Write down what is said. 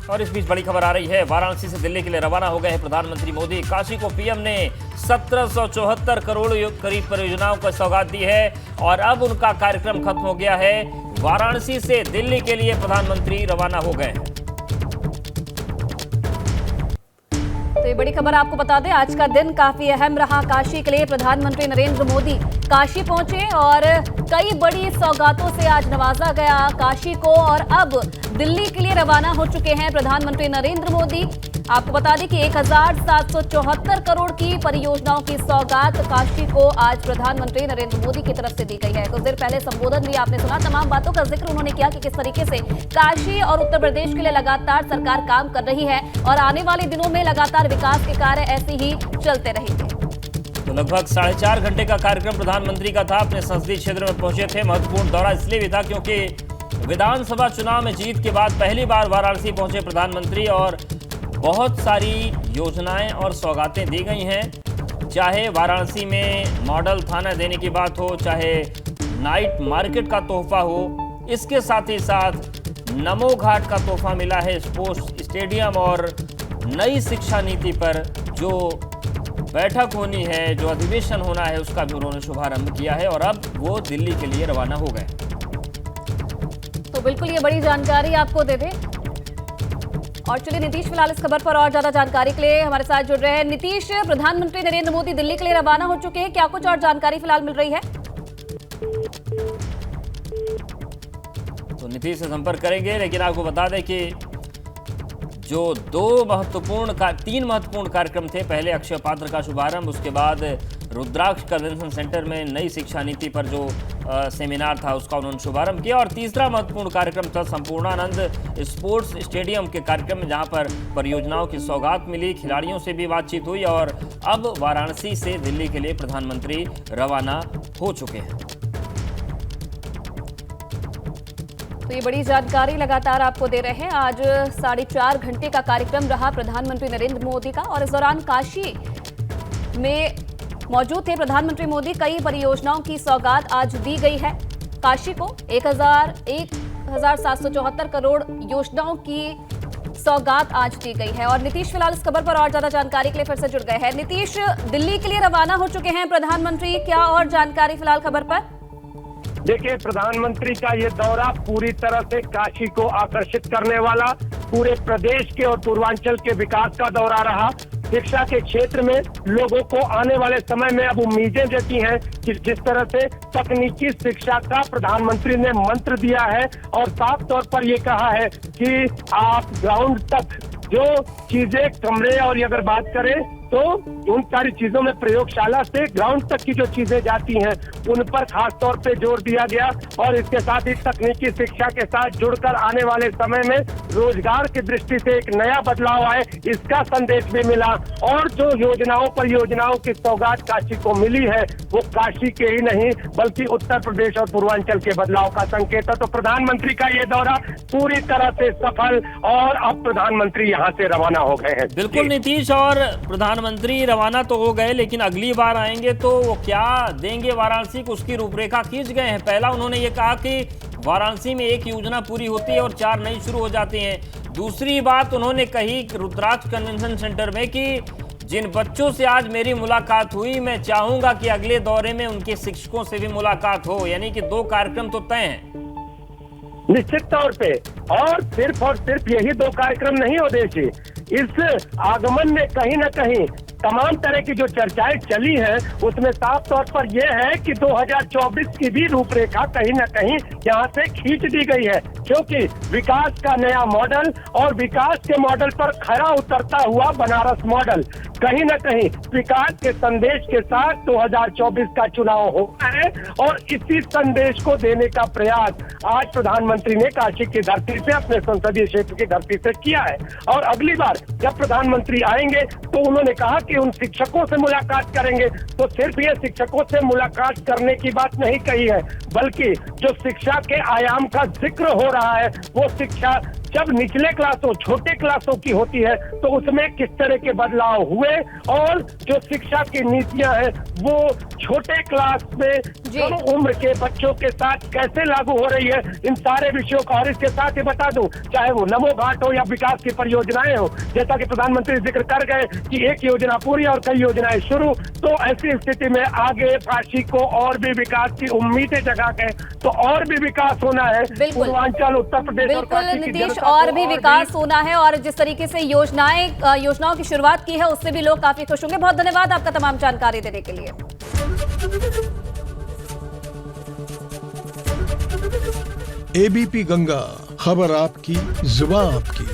और इस बीच बड़ी खबर आ रही है, वाराणसी से दिल्ली के लिए रवाना हो गए हैं प्रधानमंत्री मोदी। काशी को पीएम ने 1774 करोड़ करीब परियोजनाओं को सौगात दी है और अब उनका कार्यक्रम खत्म हो गया है। वाराणसी से दिल्ली के लिए प्रधानमंत्री रवाना हो गए हैं। तो ये बड़ी खबर आपको बता दें, आज का दिन काफी अहम रहा काशी के लिए। प्रधानमंत्री नरेंद्र मोदी काशी पहुंचे और कई बड़ी सौगातों से आज नवाजा गया काशी को और अब दिल्ली के लिए रवाना हो चुके हैं प्रधानमंत्री नरेंद्र मोदी। आपको बता दें कि 1774 करोड़ की परियोजनाओं की सौगात काशी को आज प्रधानमंत्री नरेंद्र मोदी की तरफ से दी गई है। कुछ देर पहले संबोधन भी आपने सुना, तमाम बातों का जिक्र उन्होंने किया कि किस तरीके से काशी और उत्तर प्रदेश के लिए लगातार सरकार काम कर रही है और आने वाले दिनों में लगातार विकास के कार्य ऐसे ही चलते रहेंगे। तो लगभग 4.5 घंटे का कार्यक्रम प्रधानमंत्री का था। अपने संसदीय क्षेत्र में पहुंचे थे। महत्वपूर्ण दौरा इसलिए भी था क्योंकि विधानसभा चुनाव में जीत के बाद पहली बार वाराणसी पहुंचे प्रधानमंत्री और बहुत सारी योजनाएं और सौगातें दी गई हैं। चाहे वाराणसी में मॉडल थाना देने की बात हो, चाहे नाइट मार्केट का तोहफा हो, इसके साथ ही साथ नमो घाट का तोहफा मिला है स्पोर्ट्स स्टेडियम और नई शिक्षा नीति पर जो बैठक होनी है, जो अधिवेशन होना है, उसका भी उन्होंने शुभारंभ किया है और अब वो दिल्ली के लिए रवाना हो गए। तो बिल्कुल ये बड़ी जानकारी आपको दे दें और चलिए नीतीश फिलहाल इस खबर पर और ज्यादा जानकारी के लिए हमारे साथ जुड़ रहे हैं। नीतीश, प्रधानमंत्री नरेंद्र मोदी दिल्ली के लिए रवाना हो चुके हैं, क्या कुछ और जानकारी फिलहाल मिल रही है? तो नीतीश से संपर्क करेंगे, लेकिन आपको बता दें कि जो तीन महत्वपूर्ण कार्यक्रम थे। पहले अक्षय पात्र का शुभारंभ, उसके बाद रुद्राक्ष कन्वेंशन सेंटर में नई शिक्षा नीति पर जो सेमिनार था उसका उन्होंने शुभारंभ किया और तीसरा महत्वपूर्ण कार्यक्रम था संपूर्णानंद स्पोर्ट्स स्टेडियम के कार्यक्रम में, जहां पर परियोजनाओं की सौगात मिली, खिलाड़ियों से भी बातचीत हुई और अब वाराणसी से दिल्ली के लिए प्रधानमंत्री रवाना हो चुके हैं। तो ये बड़ी जानकारी लगातार आपको दे रहे हैं। आज 4.5 घंटे का कार्यक्रम रहा प्रधानमंत्री नरेंद्र मोदी का और इस दौरान काशी में मौजूद थे प्रधानमंत्री मोदी। कई परियोजनाओं की सौगात आज दी गई है काशी को। 1774 करोड़ योजनाओं की सौगात आज दी गई है और नीतीश फिलहाल इस खबर पर और ज्यादा जानकारी के लिए फिर से जुड़ गए हैं। नीतीश, दिल्ली के लिए रवाना हो चुके हैं प्रधानमंत्री, क्या और जानकारी फिलहाल खबर पर? देखिए, प्रधानमंत्री का ये दौरा पूरी तरह से काशी को आकर्षित करने वाला, पूरे प्रदेश के और पूर्वांचल के विकास का दौरा रहा। शिक्षा के क्षेत्र में लोगों को आने वाले समय में अब उम्मीदें देती हैं कि जिस तरह से तकनीकी शिक्षा का प्रधानमंत्री ने मंत्र दिया है और साफ तौर पर ये कहा है कि आप ग्राउंड तक जो चीजें कमरे और अगर बात करें तो उन सारी चीजों में प्रयोगशाला से ग्राउंड तक की जो चीजें जाती हैं उन पर खास तौर पे जोर दिया गया और इसके साथ ही तकनीकी शिक्षा के साथ जुड़कर आने वाले समय में रोजगार की दृष्टि से एक नया बदलाव आए, इसका संदेश भी मिला। और जो परियोजनाओं की सौगात काशी को मिली है वो काशी के ही नहीं बल्कि उत्तर प्रदेश और पूर्वांचल के बदलाव का संकेत है। तो प्रधानमंत्री का ये दौरा पूरी तरह से सफल और अब प्रधानमंत्री यहाँ से रवाना हो गए हैं। बिल्कुल नीतीश, और प्रधानमंत्री रवाना तो हो गए लेकिन अगली बार आएंगे तो वो क्या देंगे वाराणसी को, उसकी रूपरेखा खींच गए हैं। पहला उन्होंने ये कहा कि वाराणसी में एक योजना पूरी होती है और 4 नई शुरू हो जाती हैं। दूसरी बात उन्होंने कही रुद्राक्ष कन्वेंशन सेंटर में कि जिन बच्चों से आज मेरी मुलाकात हुई, मैं चाहूंगा कि अगले दौरे में उनके शिक्षकों से भी मुलाकात हो। यानी कि 2 कार्यक्रम तो तय हैं। निश्चित तौर पे, और सिर्फ यही 2 कार्यक्रम नहीं होते थे। इस आगमन में कहीं ना कहीं तमाम तरह की जो चर्चाएं चली हैं उसमें साफ तौर पर यह है कि 2024 की भी रूपरेखा कहीं ना कहीं यहाँ से खींच दी गई है, क्योंकि विकास का नया मॉडल और विकास के मॉडल पर खरा उतरता हुआ बनारस मॉडल कहीं ना कहीं विकास के संदेश के साथ 2024 का चुनाव होना है और इसी संदेश को देने का प्रयास आज प्रधानमंत्री ने काशी की धरती से, अपने संसदीय क्षेत्र की धरती से किया है। और अगली बार जब प्रधानमंत्री आएंगे तो उन्होंने कहा कि उन शिक्षकों से मुलाकात करेंगे। तो सिर्फ ये शिक्षकों से मुलाकात करने की बात नहीं कही है, बल्कि जो शिक्षा के आयाम का जिक्र हो रहा है वो शिक्षा जब निचले क्लासों छोटे क्लासों की होती है तो उसमें किस तरह के बदलाव हुए और जो शिक्षा की नीतियां हैं वो छोटे क्लास में कम उम्र के बच्चों के साथ कैसे लागू हो रही है, इन सारे विषयों का। और इसके साथ ही बता दूं, चाहे वो नमो घाट हो या विकास की परियोजनाएं हो, जैसा कि प्रधानमंत्री जिक्र कर गए कि एक योजना पूरी और कई योजनाएं शुरू, तो ऐसी स्थिति में आगे काशी को और भी विकास की उम्मीदें जगा के तो और भी विकास होना है। पूर्वांचल, उत्तर प्रदेश और काशी की नीतीश, जनता और भी विकास होना है। और जिस तरीके से योजनाओं की शुरुआत की है उससे भी लोग काफी खुश होंगे। बहुत धन्यवाद आपका तमाम जानकारी देने के लिए। एबीपी गंगा, खबर आपकी, जुबान आपकी।